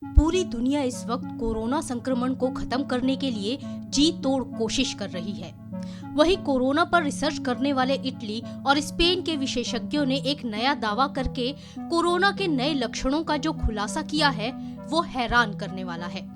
पूरी दुनिया इस वक्त कोरोना संक्रमण को खत्म करने के लिए जी तोड़ कोशिश कर रही है। वहीं कोरोना पर रिसर्च करने वाले इटली और स्पेन के विशेषज्ञों ने एक नया दावा करके कोरोना के नए लक्षणों का जो खुलासा किया है वो हैरान करने वाला है।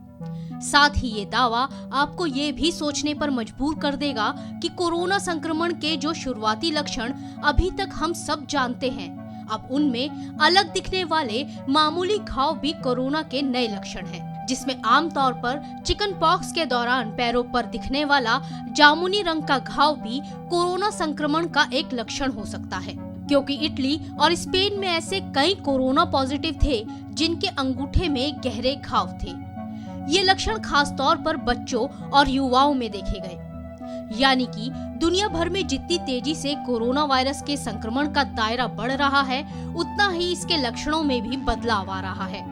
साथ ही ये दावा आपको ये भी सोचने पर मजबूर कर देगा कि कोरोना संक्रमण के जो शुरुआती लक्षण अभी तक हम सब जानते हैं, अब उनमें अलग दिखने वाले मामूली घाव भी कोरोना के नए लक्षण हैं, जिसमें आमतौर पर चिकन पॉक्स के दौरान पैरों पर दिखने वाला जामुनी रंग का घाव भी कोरोना संक्रमण का एक लक्षण हो सकता है। क्योंकि इटली और स्पेन में ऐसे कई कोरोना पॉजिटिव थे जिनके अंगूठे में गहरे घाव थे। ये लक्षण खास तौर पर बच्चों और युवाओं में देखे गए। यानी कि दुनिया भर में जितनी तेजी से कोरोना वायरस के संक्रमण का दायरा बढ़ रहा है, उतना ही इसके लक्षणों में भी बदलाव आ रहा है।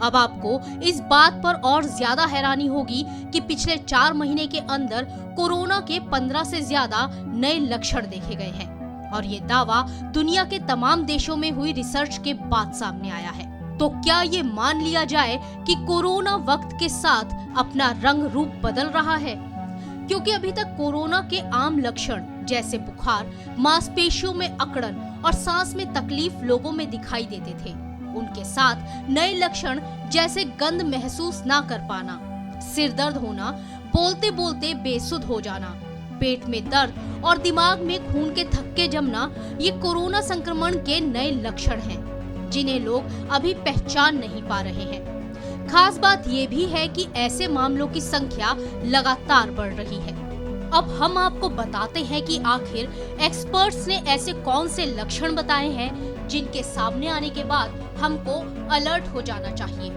अब आपको इस बात पर और ज्यादा हैरानी होगी कि पिछले 4 महीने के अंदर कोरोना के 15 से ज्यादा नए लक्षण देखे गए हैं और ये दावा दुनिया के तमाम देशों में हुई रिसर्च के बाद सामने आया है। तो क्या ये मान लिया जाए कि कोरोना वक्त के साथ अपना रंग रूप बदल रहा है? क्योंकि अभी तक कोरोना के आम लक्षण जैसे बुखार, मांसपेशियों में अकड़न और सांस में तकलीफ लोगों में दिखाई देते थे, उनके साथ नए लक्षण जैसे गंध महसूस ना कर पाना, सिर दर्द होना, बोलते बोलते बेसुध हो जाना, पेट में दर्द और दिमाग में खून के थक्के जमना, ये कोरोना संक्रमण के नए लक्षण हैं, जिन्हें लोग अभी पहचान नहीं पा रहे हैं। खास बात ये भी है कि ऐसे मामलों की संख्या लगातार बढ़ रही है। अब हम आपको बताते हैं कि आखिर एक्सपर्ट्स ने ऐसे कौन से लक्षण बताए हैं जिनके सामने आने के बाद हमको अलर्ट हो जाना चाहिए।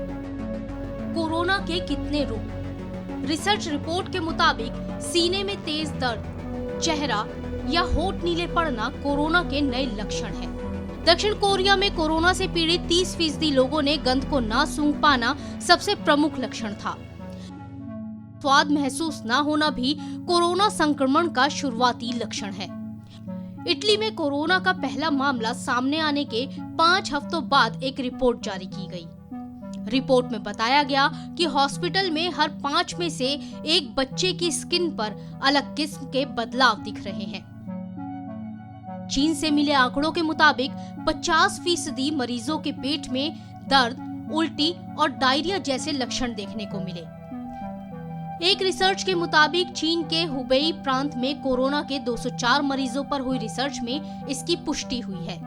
कोरोना के कितने रूप? रिसर्च रिपोर्ट के मुताबिक सीने में तेज दर्द, चेहरा या होंठ नीले पड़ना कोरोना के नए लक्षण हैं। दक्षिण कोरिया में कोरोना से पीड़ित 30% लोगों ने गंध को ना सूंघ पाना सबसे प्रमुख लक्षण था। स्वाद महसूस ना होना भी कोरोना संक्रमण का शुरुआती लक्षण है। इटली में कोरोना का पहला मामला सामने आने के 5 हफ्तों बाद एक रिपोर्ट जारी की गई। रिपोर्ट में बताया गया कि हॉस्पिटल में हर 5 में से एक बच्चे की स्किन पर अलग किस्म के बदलाव दिख रहे हैं। चीन से मिले आंकड़ों के मुताबिक 50% मरीजों के पेट में दर्द, उल्टी और डायरिया जैसे लक्षण देखने को मिले। एक रिसर्च के मुताबिक चीन के हुबेई प्रांत में कोरोना के 204 मरीजों पर हुई रिसर्च में इसकी पुष्टि हुई है।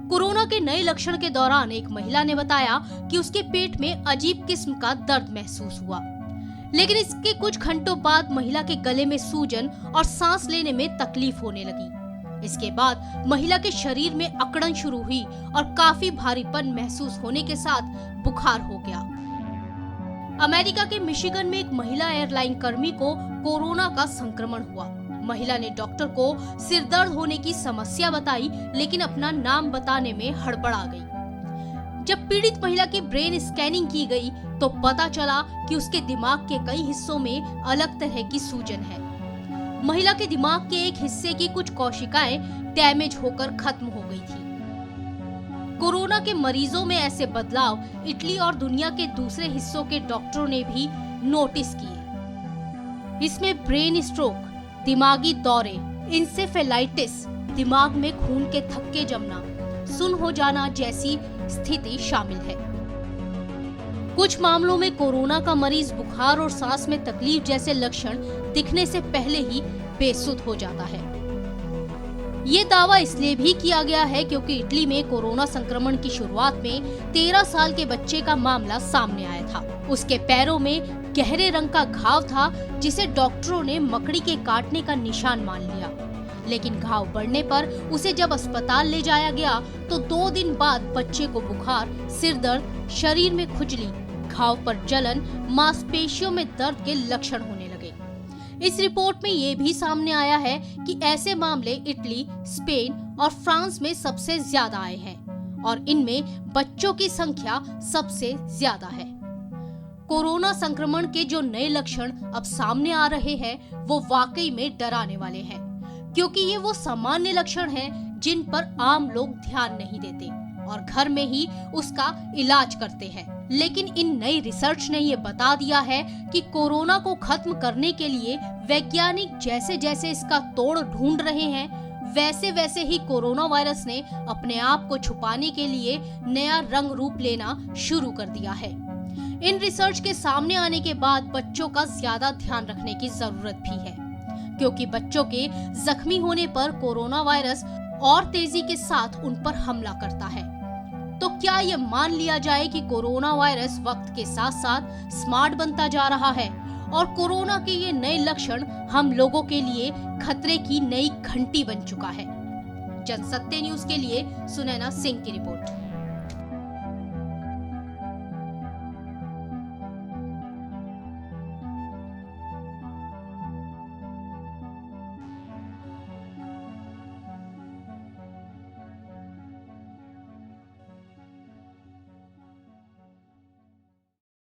कोरोना के नए लक्षण के दौरान एक महिला ने बताया कि उसके पेट में अजीब किस्म का दर्द महसूस हुआ, लेकिन इसके कुछ घंटों बाद महिला के गले में सूजन और सांस लेने में तकलीफ होने लगी। इसके बाद महिला के शरीर में अकड़न शुरू हुई और काफी भारीपन महसूस होने के साथ बुखार हो गया। अमेरिका के मिशिगन में एक महिला एयरलाइन कर्मी को कोरोना का संक्रमण हुआ। महिला ने डॉक्टर को सिर दर्द होने की समस्या बताई, लेकिन अपना नाम बताने में हड़बड़ा गई। जब पीड़ित महिला की ब्रेन स्कैनिंग की गई तो पता चला कि उसके दिमाग के कई हिस्सों में अलग तरह की सूजन है। महिला के दिमाग के एक हिस्से की कुछ कोशिकाएं डैमेज होकर खत्म हो गई थी। कोरोना के मरीजों में ऐसे बदलाव इटली और दुनिया के दूसरे हिस्सों के डॉक्टरों ने भी नोटिस किए। इसमें ब्रेन स्ट्रोक, दिमागी दौरे, इंसेफेलाइटिस, दिमाग में खून के थक्के जमना, सुन्न हो जाना जैसी स्थिति शामिल है। कुछ मामलों में कोरोना का मरीज बुखार और सांस में तकलीफ जैसे लक्षण दिखने से पहले ही बेसुध हो जाता है। ये दावा इसलिए भी किया गया है क्योंकि इटली में कोरोना संक्रमण की शुरुआत में 13 साल के बच्चे का मामला सामने आया था। उसके पैरों में गहरे रंग का घाव था, जिसे डॉक्टरों ने मकड़ी के काटने का निशान मान लिया। लेकिन घाव बढ़ने पर उसे जब अस्पताल ले जाया गया तो 2 दिन बाद बच्चे को बुखार, सिर दर्द, शरीर में खुजली, घाव पर जलन, मांसपेशियों में दर्द के लक्षण होने लगे। इस रिपोर्ट में ये भी सामने आया है कि ऐसे मामले इटली, स्पेन और फ्रांस में सबसे ज्यादा आए हैं और इनमें बच्चों की संख्या सबसे ज्यादा है। कोरोना संक्रमण के जो नए लक्षण अब सामने आ रहे हैं वो वाकई में डराने वाले हैं, क्योंकि ये वो सामान्य लक्षण हैं जिन पर आम लोग ध्यान नहीं देते और घर में ही उसका इलाज करते हैं। लेकिन इन नई रिसर्च ने ये बता दिया है कि कोरोना को खत्म करने के लिए वैज्ञानिक जैसे जैसे इसका तोड़ ढूंढ रहे हैं, वैसे वैसे ही कोरोना वायरस ने अपने आप को छुपाने के लिए नया रंग रूप लेना शुरू कर दिया है। इन रिसर्च के सामने आने के बाद बच्चों का ज्यादा ध्यान रखने की जरूरत भी है, क्योंकि बच्चों के जख्मी होने पर कोरोना वायरस और तेजी के साथ उन पर हमला करता है। तो क्या ये मान लिया जाए कि कोरोना वायरस वक्त के साथ साथ स्मार्ट बनता जा रहा है और कोरोना के ये नए लक्षण हम लोगों के लिए खतरे की नई घंटी बन चुका है? जनसत्य न्यूज के लिए सुनैना सिंह की रिपोर्ट।